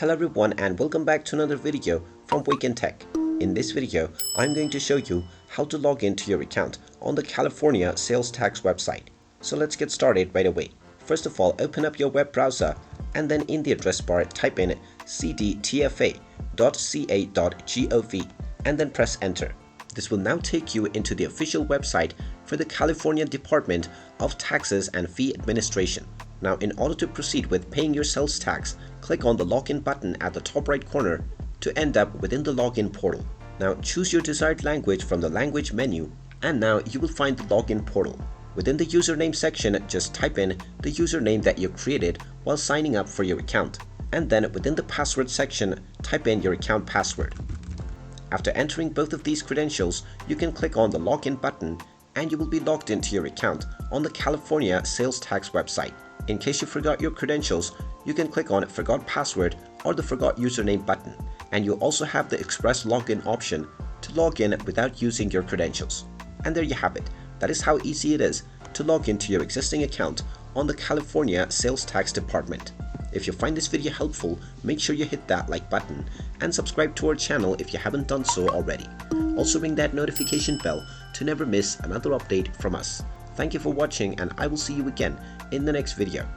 Hello everyone and welcome back to another video from Wake&Tech. In this video, I'm going to show you how to log into your account on the California sales tax website. So let's get started right away. First of all, open up your web browser and then in the address bar type in cdtfa.ca.gov and then press enter. This will now take you into the official website for the California Department of Taxes and Fee Administration. Now, in order to proceed with paying your sales tax, click on the login button at the top right corner to end up within the login portal. Now, choose your desired language from the language menu, and now you will find the login portal. Within the username section, just type in the username that you created while signing up for your account, and then within the password section, type in your account password. After entering both of these credentials, you can click on the login button and you will be logged into your account on the California sales tax website. In case you forgot your credentials, you can click on Forgot Password or the Forgot Username button, and you'll also have the Express Login option to log in without using your credentials. And there you have it. That is how easy it is to log into your existing account on the California Sales Tax Department. If you find this video helpful, make sure you hit that like button and subscribe to our channel if you haven't done so already. Also ring that notification bell to never miss another update from us. Thank you for watching and I will see you again in the next video.